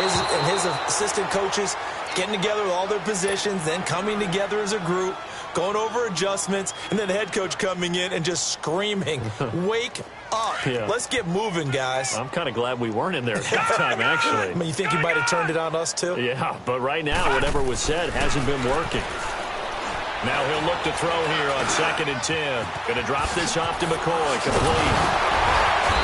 his assistant coaches getting together with all their positions, then coming together as a group, going over adjustments, and then the head coach coming in and just screaming, wake up. Yeah. Let's get moving, guys. I'm kind of glad we weren't in there at halftime, actually. I mean, you think you might have turned it on us, too? Yeah, but right now, whatever was said hasn't been working. Now he'll look to throw here on 2nd and 10. Going to drop this off to McCoy. Complete.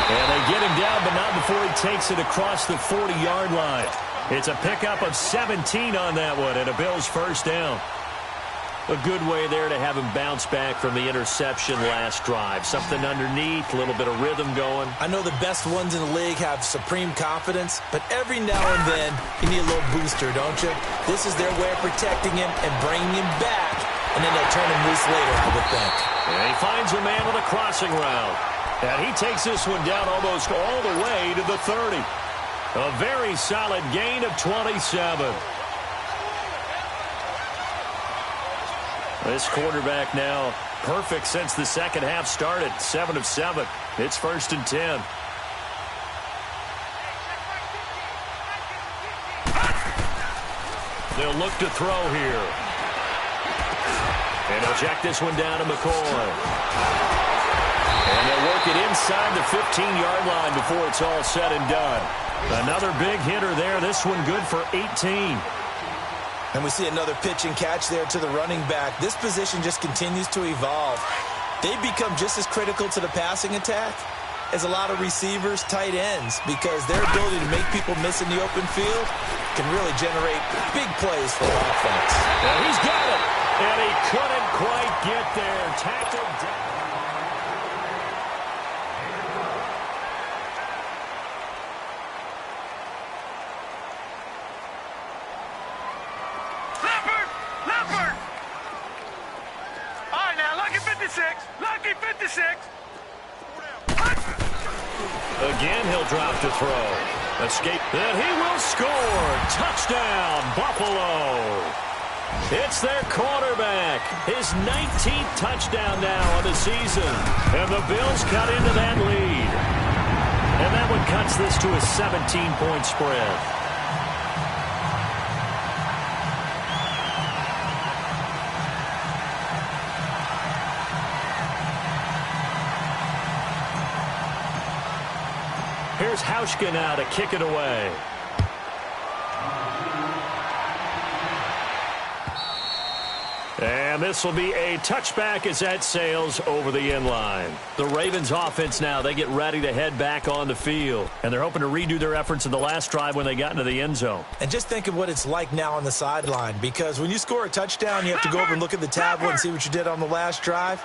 And they get him down, but not before he takes it across the 40-yard line. It's a pickup of 17 on that one, and a Bills first down. A good way there to have him bounce back from the interception last drive. Something underneath, a little bit of rhythm going. I know the best ones in the league have supreme confidence, but every now and then you need a little booster, don't you? This is their way of protecting him and bringing him back, and then they'll turn him loose later, I would think. And he finds a man with a crossing route. And he takes this one down almost all the way to the 30. A very solid gain of 27. This quarterback now perfect since the second half started. 7 of 7. It's 1st and 10. They'll look to throw here. And they'll check this one down to McCoy. And they'll work it inside the 15-yard line before it's all said and done. Another big hitter there. This one good for 18. And we see another pitch and catch there to the running back. This position just continues to evolve. They become just as critical to the passing attack as a lot of receivers, tight ends, because their ability to make people miss in the open field can really generate big plays for offense. And he's got it. And he couldn't quite get there. Tackled down. Lucky 56. Again, he'll drop to throw. Escape. And he will score. Touchdown, Buffalo. It's their quarterback. His 19th touchdown now of the season. And the Bills cut into that lead. And that one cuts this to a 17-point spread. Here's Hauschka now to kick it away. And And this will be a touchback as that sails over the end line. The Ravens offense now, they get ready to head back on the field. And they're hoping to redo their efforts in the last drive when they got into the end zone. And just think of what it's like now on the sideline, because when you score a touchdown, you have to go over and look at the tablet and see what you did on the last drive.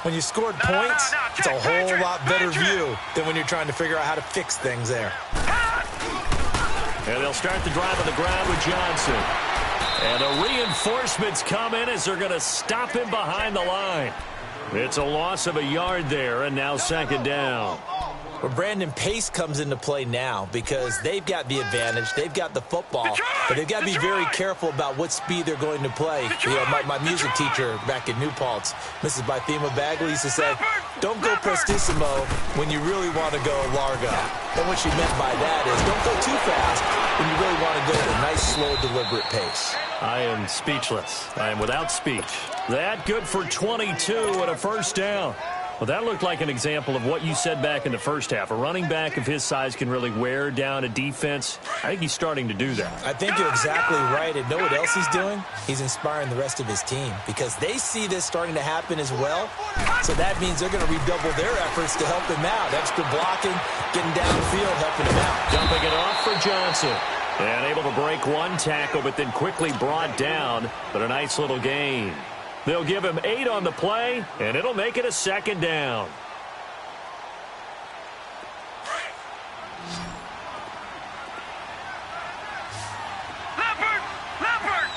When you scored points, it's a whole lot better view than when you're trying to figure out how to fix things there. And they'll start the drive on the ground with Johnson. And the reinforcements come in as they're going to stop him behind the line. It's a loss of a yard there, and now second down. Well, Brandon, pace comes into play now because they've got the advantage. They've got the football, but they've got to be very careful about what speed they're going to play. You know, my music teacher back in New Paltz, Mrs. Bythema Bagley, used to say, don't go prestissimo when you really want to go largo. And what she meant by that is don't go too fast when you really want to go at a nice, slow, deliberate pace. I am speechless. I am without speech. That good for 22 and a first down. Well, that looked like an example of what you said back in the first half. A running back of his size can really wear down a defense. I think he's starting to do that. I think you're exactly right. And know what else he's doing? He's inspiring the rest of his team because they see this starting to happen as well. So that means they're going to redouble their efforts to help him out. Extra blocking, getting downfield, helping him out. Dumping it off for Johnson. And able to break one tackle, but then quickly brought down. But a nice little gain. They'll give him 8 on the play, and it'll make it a second down. Leopard!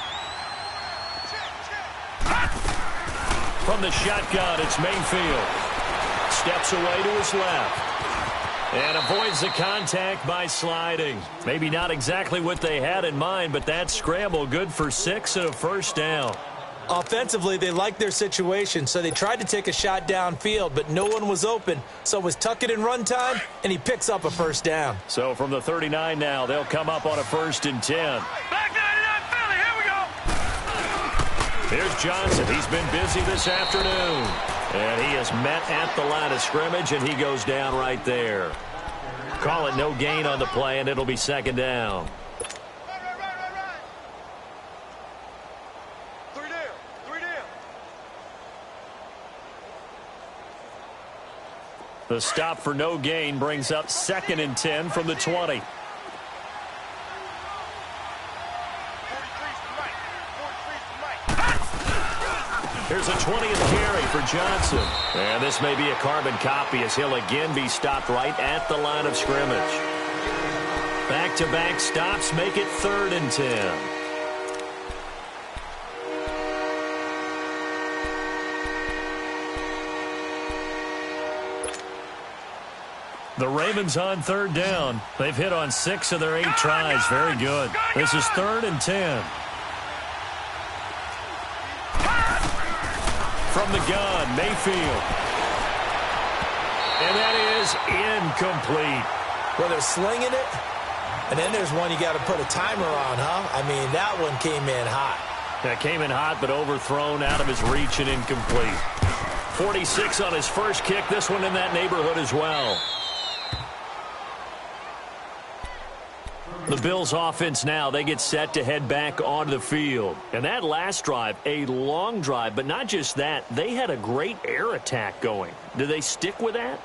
From the shotgun, it's Mayfield. Steps away to his left. And avoids the contact by sliding. Maybe not exactly what they had in mind, but that scramble good for 6 and a first down. Offensively, they liked their situation, so they tried to take a shot downfield, but no one was open. So it was tuck it in run time, and he picks up a first down. So from the 39 now, they'll come up on a 1st and 10. Back 99 Philly, here we go. Here's Johnson. He's been busy this afternoon. And he is met at the line of scrimmage, and he goes down right there. Call it no gain on the play, and it'll be second down. The stop for no gain brings up 2nd and 10 from the 20. Here's a 20th carry for Johnson. And this may be a carbon copy as he'll again be stopped right at the line of scrimmage. Back-to-back stops make it 3rd and 10. The Ravens on 3rd down. They've hit on 6 of their 8 tries. Very good. This is 3rd and 10. From the gun, Mayfield. And that is incomplete. Well, they're slinging it, and then there's one you got to put a timer on, huh? I mean, that one came in hot. That came in hot, but overthrown out of his reach and incomplete. 46 on his first kick. This one in that neighborhood as well. The Bills offense now, they get set to head back onto the field. And that last drive, a long drive, but not just that, they had a great air attack going. Do they stick with that?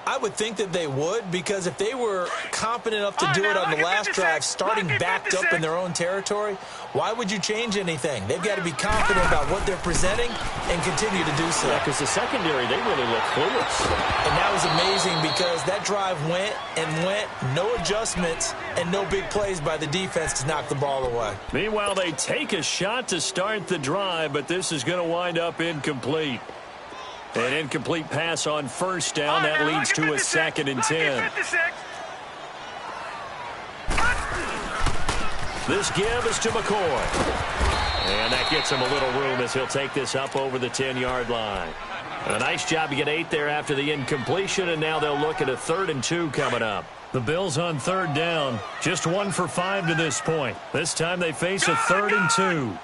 I would think that they would, because if they were confident enough to do it on the last drive, starting backed up in their own territory, why would you change anything? They've got to be confident about what they're presenting and continue to do so. Yeah, because the secondary, they really look clueless. And that was amazing because that drive went and went, no adjustments, and no big plays by the defense to knock the ball away. Meanwhile, they take a shot to start the drive, but this is going to wind up incomplete. An incomplete pass on 1st down. That leads to a 2nd and 10. This give is to McCoy. And that gets him a little room as he'll take this up over the 10-yard line. A nice job to get 8 there after the incompletion, and now they'll look at a 3rd and 2 coming up. The Bills on 3rd down. Just 1 for 5 to this point. This time they face a 3rd and 2.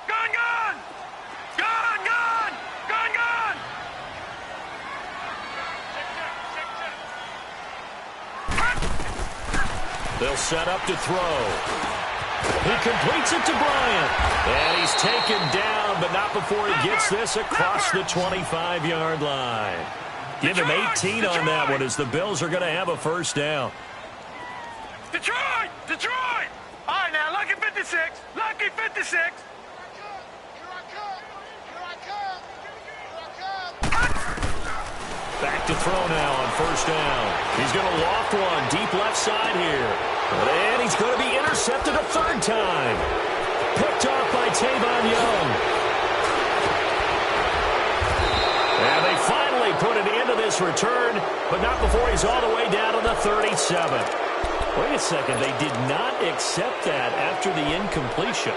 They'll set up to throw. He completes it to Bryant. And he's taken down, but not before he gets this across the 25-yard line. Give him 18 on that one as the Bills are going to have a first down. Detroit! Detroit! All right, now, lucky 56. Lucky 56. Back to throw now on first down. He's going to loft one deep left side here. And he's going to be intercepted a third time. Picked off by Tavon Young. And they finally put an end to this return, but not before he's all the way down to the 37. Wait a second. They did not accept that after the incompletion.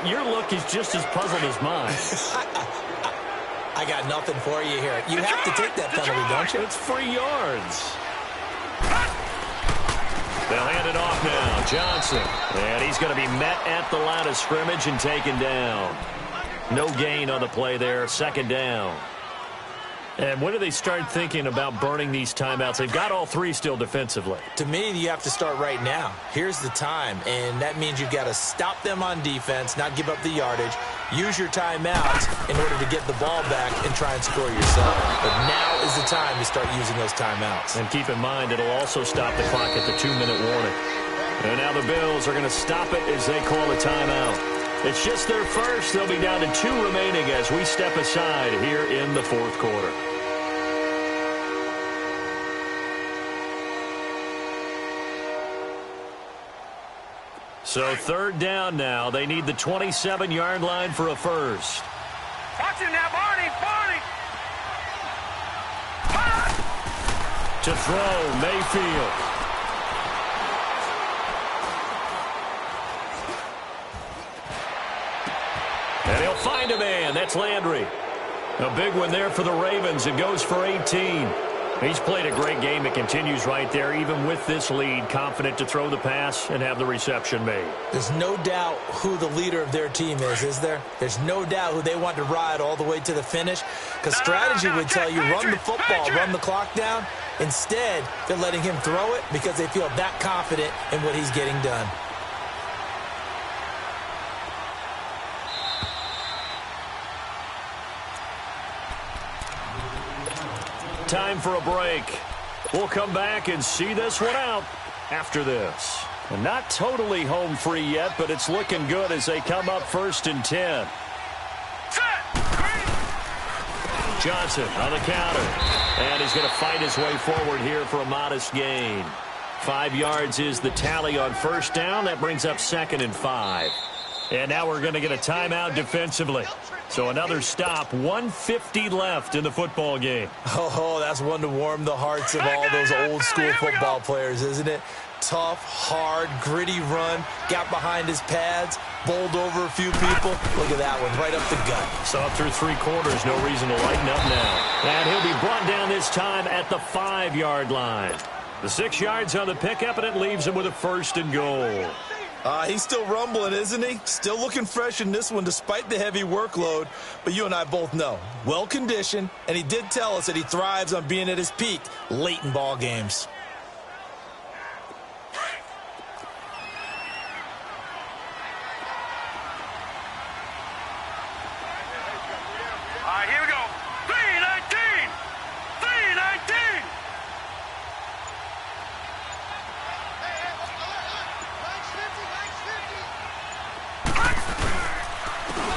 Your look is just as puzzled as mine. I got nothing for you here. You have to take that penalty, don't you? It's free yards. They'll hand it off now. Johnson. And he's going to be met at the line of scrimmage and taken down. No gain on the play there. Second down. And when do they start thinking about burning these timeouts? They've got all three still defensively. To me, you have to start right now. Here's the time, and that means you've got to stop them on defense, not give up the yardage, use your timeouts in order to get the ball back and try and score yourself. But now is the time to start using those timeouts. And keep in mind, it'll also stop the clock at the 2-minute warning. And now the Bills are going to stop it as they call a timeout. It's just their first. They'll be down to 2 remaining as we step aside here in the fourth quarter. So third down now. They need the 27-yard line for a first. Watch him now, Barney. Barney. To throw, Mayfield. And he'll find a man. That's Landry. A big one there for the Ravens. It goes for 18. He's played a great game. It continues right there, even with this lead, confident to throw the pass and have the reception made. There's no doubt who the leader of their team is there? There's no doubt who they want to ride all the way to the finish, because strategy would tell you run the football, run the clock down. Instead, they're letting him throw it because they feel that confident in what he's getting done. Time for a break. We'll come back and see this one out after this. And not totally home free yet, but it's looking good as they come up 1st and 10. Johnson on the counter. And he's going to fight his way forward here for a modest gain. 5 yards is the tally on first down. That brings up 2nd and 5. And now we're going to get a timeout defensively. So another stop, 1:50 left in the football game. Oh, that's one to warm the hearts of all those old school football players, isn't it? Tough, hard, gritty run, got behind his pads, bowled over a few people. Look at that one, right up the gut. So up through 3 quarters, no reason to lighten up now. And he'll be brought down this time at the 5-yard line. The 6 yards on the pickup, and it leaves him with a 1st and goal. He's still rumbling, isn't he? Still looking fresh in this one despite the heavy workload. But you and I both know, well-conditioned, and he did tell us that he thrives on being at his peak late in ball games. All right, here we go. 3:19. 3:19.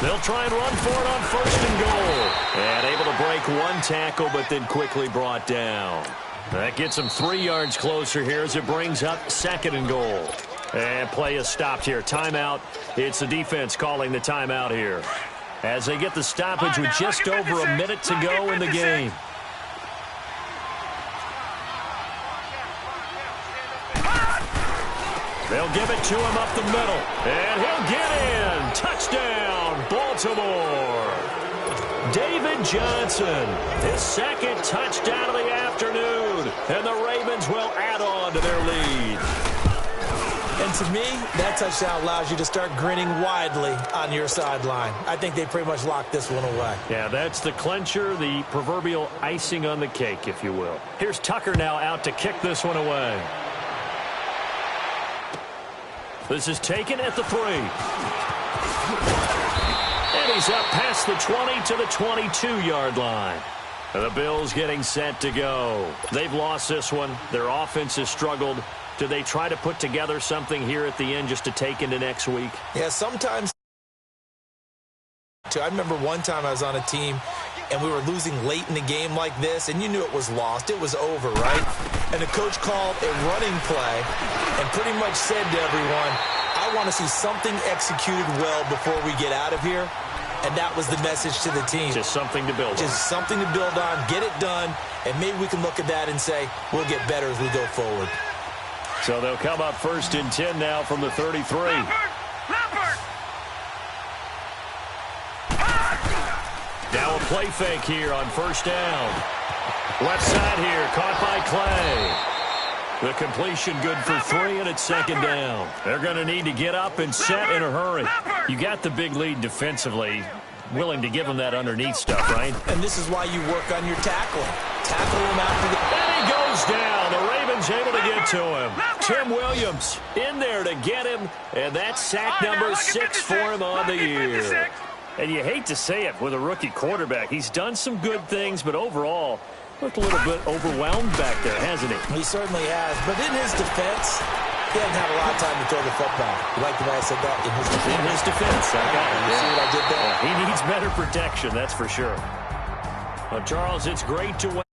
They'll try and run for it on 1st and goal. And able to break 1 tackle, but then quickly brought down. That gets them 3 yards closer here as it brings up 2nd and goal. And play is stopped here. Timeout. It's the defense calling the timeout here. As they get the stoppage with just over a minute to go in the game. They'll give it to him up the middle. And he'll get in. Touchdown, Baltimore. David Johnson, his 2nd touchdown of the afternoon. And the Ravens will add on to their lead. And to me, that touchdown allows you to start grinning widely on your sideline. I think they pretty much locked this one away. Yeah, that's the clincher, the proverbial icing on the cake, if you will. Here's Tucker now out to kick this one away. This is taken at the 3. And he's up past the 20 to the 22-yard line. The Bills getting set to go. They've lost this one. Their offense has struggled. Do they try to put together something here at the end just to take into next week? Yeah, sometimes. I remember one time I was on a team, and we were losing late in the game like this, and you knew it was lost. It was over, right? And the coach called a running play and pretty much said to everyone, I want to see something executed well before we get out of here. And that was the message to the team. Just something to build on. Just something to build on, get it done, and maybe we can look at that and say, we'll get better as we go forward. So they'll come up 1st and 10 now from the 33. Leopard! Now a play fake here on 1st down. Left side here, caught by Clay. The completion good for 3, and it's 2nd down. They're going to need to get up and set in a hurry. You got the big lead defensively. Willing to give them that underneath stuff, right? And this is why you work on your tackling. Tackle him after the... And he goes down. The Ravens able to get to him. Tim Williams in there to get him, and that's sack number 6 for him on the year. And you hate to say it with a rookie quarterback. He's done some good things, but overall, looked a little bit overwhelmed back there, hasn't he? He certainly has. But in his defense, he doesn't have a lot of time to throw the football. You like the way I said that? In his defense. In his defense. I got it. You see what I did there? He needs better protection, that's for sure. Well, Charles, it's great to win.